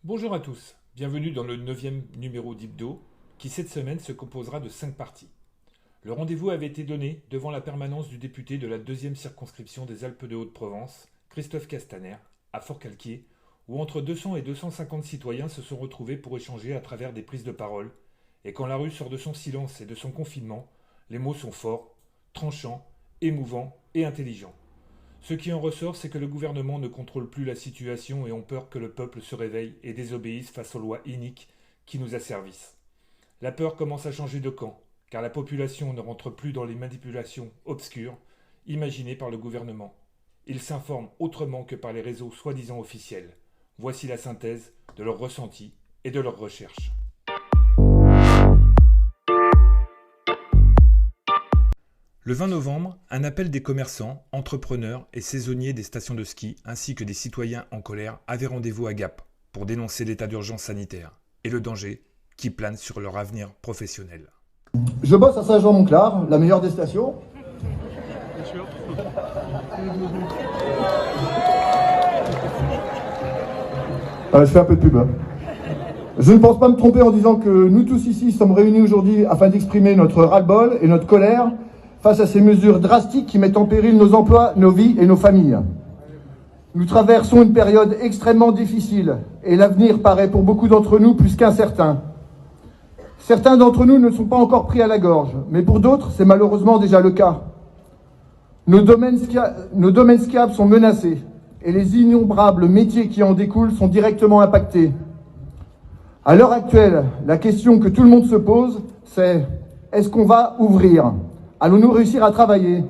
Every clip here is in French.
Bonjour à tous, bienvenue dans le 9e numéro d'Hebdo, qui cette semaine se composera de 5 parties. Le rendez-vous avait été donné devant la permanence du député de la 2e circonscription des Alpes-de-Haute-Provence, Christophe Castaner, à Fort-Calquier, où entre 200 et 250 citoyens se sont retrouvés pour échanger à travers des prises de parole, et quand la rue sort de son silence et de son confinement, les mots sont forts, tranchants, émouvants et intelligents. Ce qui en ressort, c'est que le gouvernement ne contrôle plus la situation et ont peur que le peuple se réveille et désobéisse face aux lois iniques qui nous asservissent. La peur commence à changer de camp, car la population ne rentre plus dans les manipulations obscures imaginées par le gouvernement. Ils s'informent autrement que par les réseaux soi-disant officiels. Voici la synthèse de leurs ressentis et de leurs recherches. Le 20 novembre, un appel des commerçants, entrepreneurs et saisonniers des stations de ski ainsi que des citoyens en colère avaient rendez-vous à Gap pour dénoncer l'état d'urgence sanitaire et le danger qui plane sur leur avenir professionnel. Je bosse à Saint-Jean-Monclar, la meilleure des stations. Bien sûr. Je fais un peu de pub. Je ne pense pas me tromper en disant que nous tous ici sommes réunis aujourd'hui afin d'exprimer notre ras-le-bol et notre colère face à ces mesures drastiques qui mettent en péril nos emplois, nos vies et nos familles. Nous traversons une période extrêmement difficile et l'avenir paraît pour beaucoup d'entre nous plus qu'incertain. Certains d'entre nous ne sont pas encore pris à la gorge, mais pour d'autres, c'est malheureusement déjà le cas. Nos domaines skiables sont menacés et les innombrables métiers qui en découlent sont directement impactés. À l'heure actuelle, la question que tout le monde se pose, c'est « est-ce qu'on va ouvrir ? Allons-nous réussir à travailler ?»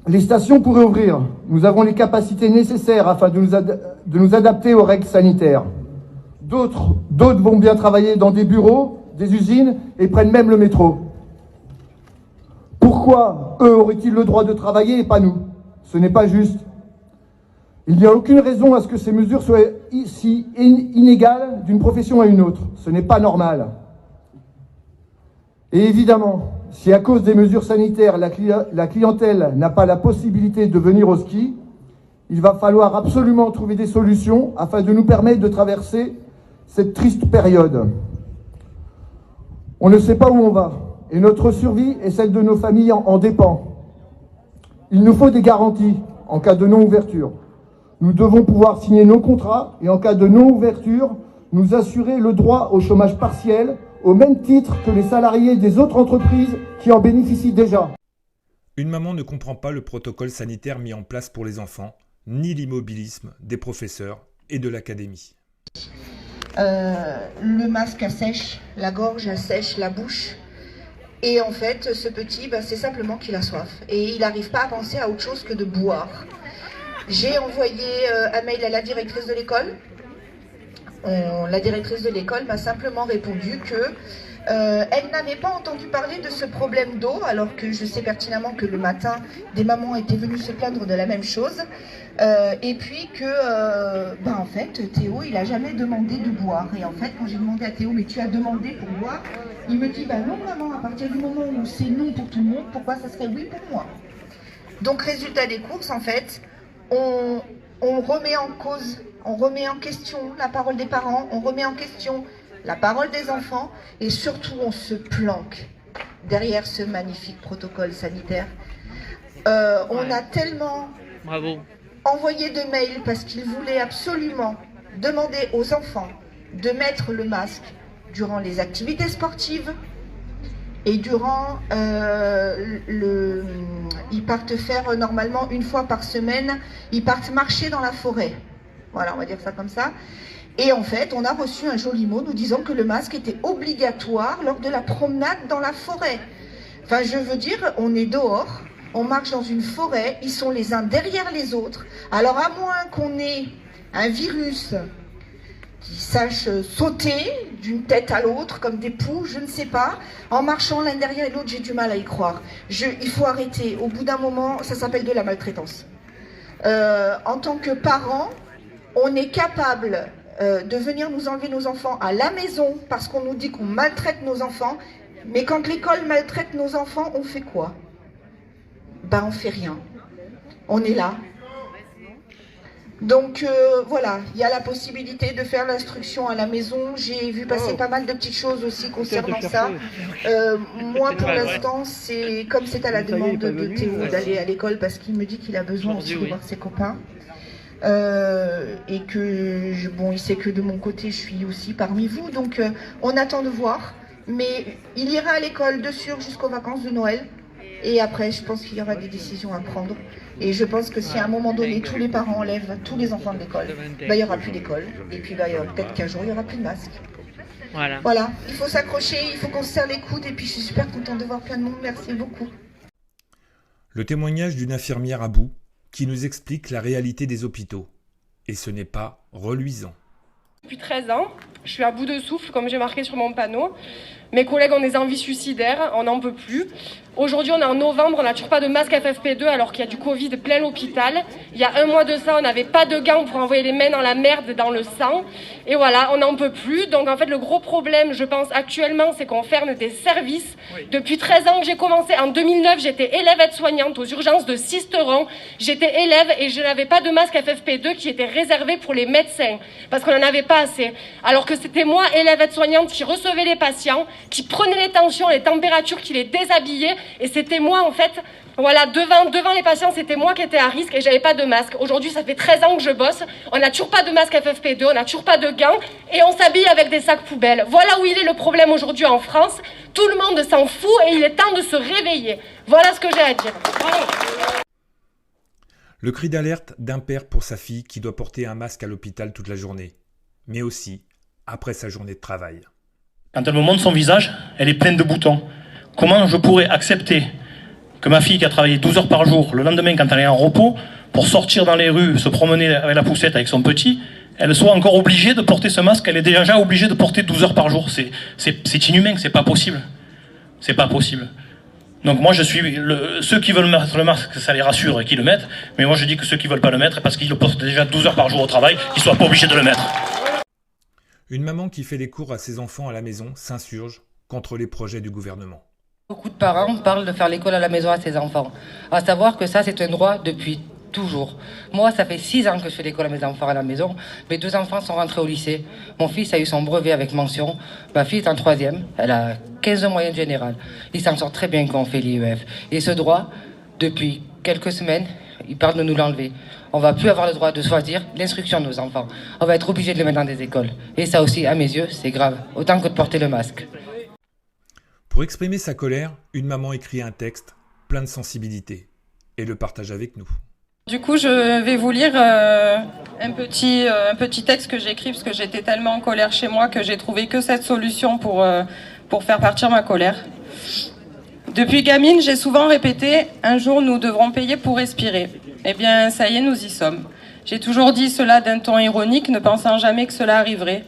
Les stations pourraient ouvrir. Nous avons les capacités nécessaires afin de nous adapter aux règles sanitaires. D'autres vont bien travailler dans des bureaux, des usines et prennent même le métro. Pourquoi eux auraient-ils le droit de travailler et pas nous? Ce n'est pas juste. Il n'y a aucune raison à ce que ces mesures soient si inégales d'une profession à une autre. Ce n'est pas normal. Et évidemment, si à cause des mesures sanitaires, la clientèle n'a pas la possibilité de venir au ski, il va falloir absolument trouver des solutions afin de nous permettre de traverser cette triste période. On ne sait pas où on va, et notre survie et celle de nos familles en dépend. Il nous faut des garanties en cas de non-ouverture. Nous devons pouvoir signer nos contrats et en cas de non-ouverture, nous assurer le droit au chômage partiel au même titre que les salariés des autres entreprises qui en bénéficient déjà. Une maman ne comprend pas le protocole sanitaire mis en place pour les enfants, ni l'immobilisme des professeurs et de l'académie. Le masque assèche la gorge, assèche la bouche. Et en fait, ce petit, c'est simplement qu'il a soif. Et il n'arrive pas à penser à autre chose que de boire. J'ai envoyé un mail à la directrice de l'école. La directrice de l'école m'a simplement répondu que elle n'avait pas entendu parler de ce problème d'eau, alors que je sais pertinemment que le matin, des mamans étaient venues se plaindre de la même chose. Et puis que, en fait, Théo, il n'a jamais demandé de boire. Et en fait, quand j'ai demandé à Théo, mais tu as demandé pour boire? Il me dit, non maman, à partir du moment où c'est non pour tout le monde, pourquoi ça serait oui pour moi? Donc résultat des courses, en fait, on remet en cause, on remet en question la parole des parents, on remet en question la parole des enfants et surtout on se planque derrière ce magnifique protocole sanitaire. On a tellement envoyé de mails parce qu'ils voulaient absolument demander aux enfants de mettre le masque durant les activités sportives et durant ils partent faire normalement une fois par semaine, ils partent marcher dans la forêt. Voilà, on va dire ça comme ça. Et en fait, on a reçu un joli mot nous disant que le masque était obligatoire lors de la promenade dans la forêt. Enfin, je veux dire, on est dehors, on marche dans une forêt, ils sont les uns derrière les autres. Alors à moins qu'on ait un virus qui sache sauter d'une tête à l'autre comme des poux, je ne sais pas, en marchant l'un derrière l'autre, j'ai du mal à y croire. Il faut arrêter, au bout d'un moment, ça s'appelle de la maltraitance. En tant que parents, on est capable de venir nous enlever nos enfants à la maison parce qu'on nous dit qu'on maltraite nos enfants, mais quand l'école maltraite nos enfants, on fait quoi? On fait rien. On est là. Donc voilà, il y a la possibilité de faire l'instruction à la maison. J'ai vu passer pas mal de petites choses aussi concernant ça. Moi pour l'instant, c'est comme c'est à la demande de Théo d'aller à l'école parce qu'il me dit qu'il a besoin aussi de voir ses copains. Et que bon, il sait que de mon côté je suis aussi parmi vous, donc on attend de voir. Mais il ira à l'école de sûr jusqu'aux vacances de Noël. Et après, je pense qu'il y aura des décisions à prendre. Et je pense que si à un moment donné, tous les parents enlèvent tous les enfants de l'école, il n'y aura plus d'école. Et puis peut-être qu'un jour, il n'y aura plus de masque. Voilà, il faut s'accrocher, il faut qu'on se serre les coudes. Et puis je suis super contente de voir plein de monde. Merci beaucoup. Le témoignage d'une infirmière à bout qui nous explique la réalité des hôpitaux. Et ce n'est pas reluisant. Depuis 13 ans, je suis à bout de souffle, comme j'ai marqué sur mon panneau. Mes collègues ont des envies suicidaires, on n'en peut plus. Aujourd'hui, on est en novembre, on n'a toujours pas de masque FFP2 alors qu'il y a du Covid plein l'hôpital. Il y a un mois de ça, on n'avait pas de gants pour envoyer les mains dans la merde, dans le sang. Et voilà, on n'en peut plus. Donc en fait, le gros problème, je pense actuellement, c'est qu'on ferme des services. Depuis 13 ans que j'ai commencé, en 2009, j'étais élève aide-soignante aux urgences de Sisteron. J'étais élève et je n'avais pas de masque FFP2 qui était réservé pour les médecins parce qu'on n'en avait pas assez. Alors que c'était moi, élève aide-soignante, qui recevais les patients, qui prenait les tensions, les températures, qui les déshabillait. Et c'était moi, en fait, voilà, devant les patients, c'était moi qui étais à risque et j'avais pas de masque. Aujourd'hui, ça fait 13 ans que je bosse. On n'a toujours pas de masque FFP2, on n'a toujours pas de gants et on s'habille avec des sacs poubelles. Voilà où il est le problème aujourd'hui en France. Tout le monde s'en fout et il est temps de se réveiller. Voilà ce que j'ai à dire. Le cri d'alerte d'un père pour sa fille qui doit porter un masque à l'hôpital toute la journée, mais aussi après sa journée de travail. Quand elle me montre son visage, elle est pleine de boutons. Comment je pourrais accepter que ma fille qui a travaillé 12 heures par jour, le lendemain quand elle est en repos, pour sortir dans les rues, se promener avec la poussette avec son petit, elle soit encore obligée de porter ce masque, elle est déjà obligée de porter 12 heures par jour. C'est inhumain, c'est pas possible. C'est pas possible. Donc moi je suis, ceux qui veulent mettre le masque, ça les rassure et qui le mettent, mais moi je dis que ceux qui veulent pas le mettre, parce qu'ils le portent déjà 12 heures par jour au travail, qu'ils soient pas obligés de le mettre. Une maman qui fait les cours à ses enfants à la maison s'insurge contre les projets du gouvernement. Beaucoup de parents parlent de faire l'école à la maison à ses enfants. À savoir que ça, c'est un droit depuis toujours. Moi, ça fait 6 ans que je fais l'école à mes enfants à la maison. Mes 2 enfants sont rentrés au lycée. Mon fils a eu son brevet avec mention. Ma fille est en 3e. Elle a 15 de moyenne générale. Il s'en sort très bien quand on fait l'IEF. Et ce droit, depuis quelques semaines, ils parlent de nous l'enlever. On va plus avoir le droit de choisir l'instruction de nos enfants. On va être obligé de les mettre dans des écoles. Et ça aussi, à mes yeux, c'est grave. Autant que de porter le masque. Pour exprimer sa colère, une maman écrit un texte plein de sensibilité et le partage avec nous. Du coup, je vais vous lire un petit texte que j'ai écrit parce que j'étais tellement en colère chez moi que j'ai trouvé que cette solution pour faire partir ma colère. Depuis gamine, j'ai souvent répété « Un jour, nous devrons payer pour respirer ». Eh bien, ça y est, nous y sommes. J'ai toujours dit cela d'un ton ironique, ne pensant jamais que cela arriverait.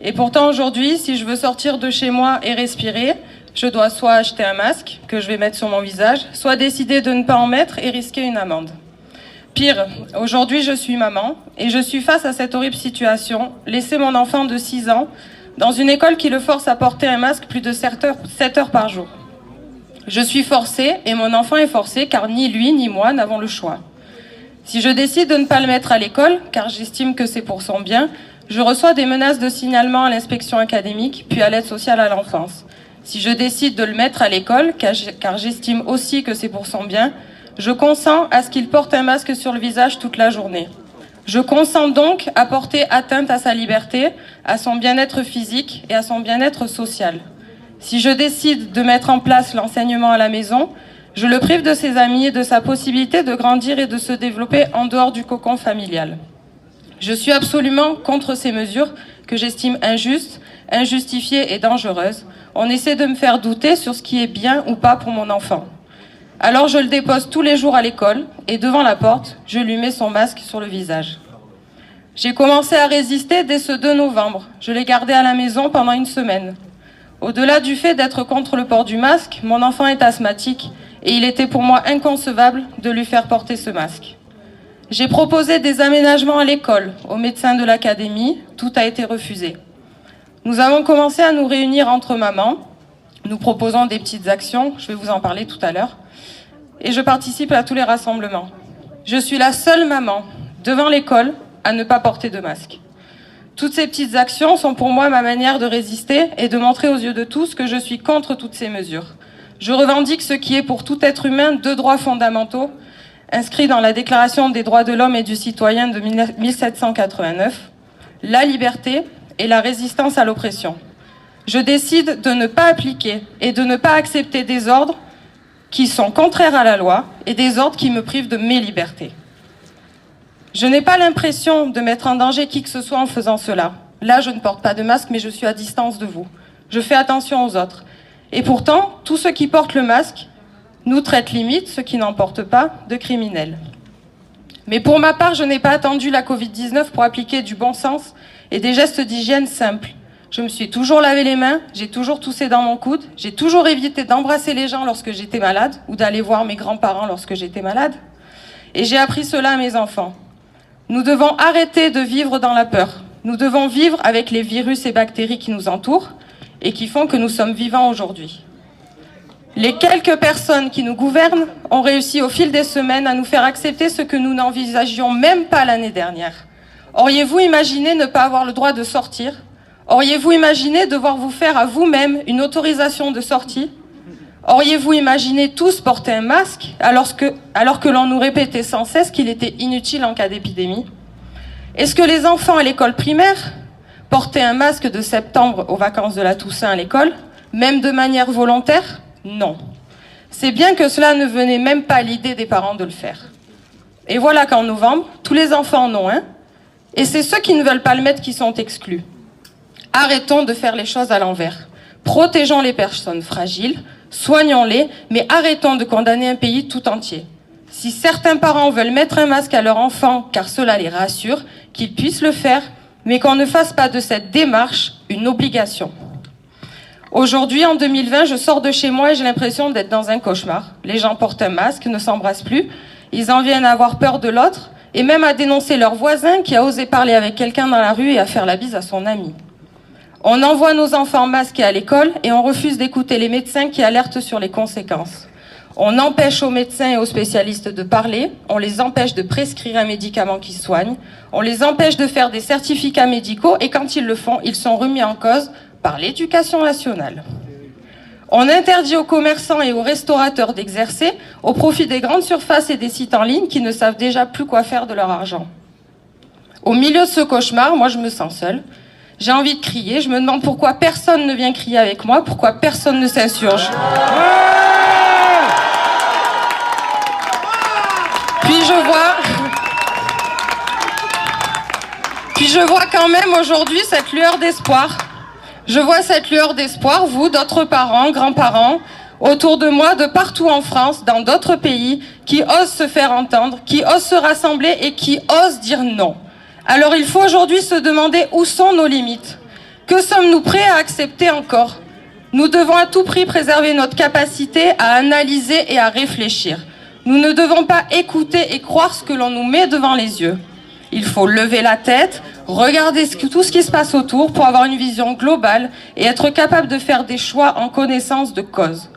Et pourtant, aujourd'hui, si je veux sortir de chez moi et respirer, je dois soit acheter un masque que je vais mettre sur mon visage, soit décider de ne pas en mettre et risquer une amende. Pire, aujourd'hui, je suis maman et je suis face à cette horrible situation, laisser mon enfant de 6 ans dans une école qui le force à porter un masque plus de 7 heures par jour. Je suis forcée et mon enfant est forcé car ni lui ni moi n'avons le choix. Si je décide de ne pas le mettre à l'école, car j'estime que c'est pour son bien, je reçois des menaces de signalement à l'inspection académique, puis à l'aide sociale à l'enfance. Si je décide de le mettre à l'école, car j'estime aussi que c'est pour son bien, je consens à ce qu'il porte un masque sur le visage toute la journée. Je consens donc à porter atteinte à sa liberté, à son bien-être physique et à son bien-être social. Si je décide de mettre en place l'enseignement à la maison, je le prive de ses amis et de sa possibilité de grandir et de se développer en dehors du cocon familial. Je suis absolument contre ces mesures que j'estime injustes, injustifiées et dangereuses. On essaie de me faire douter sur ce qui est bien ou pas pour mon enfant. Alors je le dépose tous les jours à l'école et devant la porte, je lui mets son masque sur le visage. J'ai commencé à résister dès ce 2 novembre. Je l'ai gardé à la maison pendant 1 semaine. Au-delà du fait d'être contre le port du masque, mon enfant est asthmatique et il était pour moi inconcevable de lui faire porter ce masque. J'ai proposé des aménagements à l'école, aux médecins de l'académie, tout a été refusé. Nous avons commencé à nous réunir entre mamans, nous proposons des petites actions, je vais vous en parler tout à l'heure, et je participe à tous les rassemblements. Je suis la seule maman devant l'école à ne pas porter de masque. Toutes ces petites actions sont pour moi ma manière de résister et de montrer aux yeux de tous que je suis contre toutes ces mesures. Je revendique ce qui est pour tout être humain 2 droits fondamentaux, inscrits dans la Déclaration des droits de l'homme et du citoyen de 1789, la liberté et la résistance à l'oppression. Je décide de ne pas appliquer et de ne pas accepter des ordres qui sont contraires à la loi et des ordres qui me privent de mes libertés. Je n'ai pas l'impression de mettre en danger qui que ce soit en faisant cela. Là, je ne porte pas de masque, mais je suis à distance de vous. Je fais attention aux autres. Et pourtant, tous ceux qui portent le masque nous traitent limite, ceux qui n'en portent pas, de criminels. Mais pour ma part, je n'ai pas attendu la Covid-19 pour appliquer du bon sens et des gestes d'hygiène simples. Je me suis toujours lavé les mains, j'ai toujours toussé dans mon coude, j'ai toujours évité d'embrasser les gens lorsque j'étais malade ou d'aller voir mes grands-parents lorsque j'étais malade. Et j'ai appris cela à mes enfants. Nous devons arrêter de vivre dans la peur. Nous devons vivre avec les virus et bactéries qui nous entourent et qui font que nous sommes vivants aujourd'hui. Les quelques personnes qui nous gouvernent ont réussi au fil des semaines à nous faire accepter ce que nous n'envisagions même pas l'année dernière. Auriez-vous imaginé ne pas avoir le droit de sortir ? Auriez-vous imaginé devoir vous faire à vous-même une autorisation de sortie ? Auriez-vous imaginé tous porter un masque alors que l'on nous répétait sans cesse qu'il était inutile en cas d'épidémie ? Est-ce que les enfants à l'école primaire portaient un masque de septembre aux vacances de la Toussaint à l'école, même de manière volontaire ? Non. C'est bien que cela ne venait même pas à l'idée des parents de le faire. Et voilà qu'en novembre, tous les enfants en ont un, et c'est ceux qui ne veulent pas le mettre qui sont exclus. Arrêtons de faire les choses à l'envers. Protégeons les personnes fragiles, soignons-les, mais arrêtons de condamner un pays tout entier. Si certains parents veulent mettre un masque à leur enfant, car cela les rassure, qu'ils puissent le faire, mais qu'on ne fasse pas de cette démarche une obligation. Aujourd'hui, en 2020, je sors de chez moi et j'ai l'impression d'être dans un cauchemar. Les gens portent un masque, ne s'embrassent plus, ils en viennent à avoir peur de l'autre, et même à dénoncer leur voisin qui a osé parler avec quelqu'un dans la rue et à faire la bise à son ami. On envoie nos enfants masqués à l'école et on refuse d'écouter les médecins qui alertent sur les conséquences. On empêche aux médecins et aux spécialistes de parler, on les empêche de prescrire un médicament qui soigne, on les empêche de faire des certificats médicaux et quand ils le font, ils sont remis en cause par l'éducation nationale. On interdit aux commerçants et aux restaurateurs d'exercer au profit des grandes surfaces et des sites en ligne qui ne savent déjà plus quoi faire de leur argent. Au milieu de ce cauchemar, moi je me sens seule. J'ai envie de crier, je me demande pourquoi personne ne vient crier avec moi, pourquoi personne ne s'insurge. Puis je vois quand même aujourd'hui cette lueur d'espoir. Je vois cette lueur d'espoir, vous, d'autres parents, grands-parents, autour de moi, de partout en France, dans d'autres pays, qui osent se faire entendre, qui osent se rassembler et qui osent dire non. Alors il faut aujourd'hui se demander où sont nos limites. Que sommes-nous prêts à accepter encore ? Nous devons à tout prix préserver notre capacité à analyser et à réfléchir. Nous ne devons pas écouter et croire ce que l'on nous met devant les yeux. Il faut lever la tête, regarder tout ce qui se passe autour pour avoir une vision globale et être capable de faire des choix en connaissance de cause.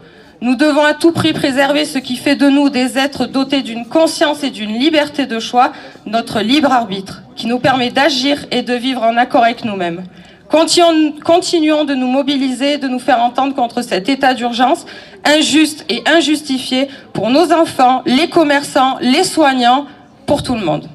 Nous devons à tout prix préserver ce qui fait de nous des êtres dotés d'une conscience et d'une liberté de choix, notre libre arbitre, qui nous permet d'agir et de vivre en accord avec nous-mêmes. Continuons de nous mobiliser, de nous faire entendre contre cet état d'urgence injuste et injustifié pour nos enfants, les commerçants, les soignants, pour tout le monde.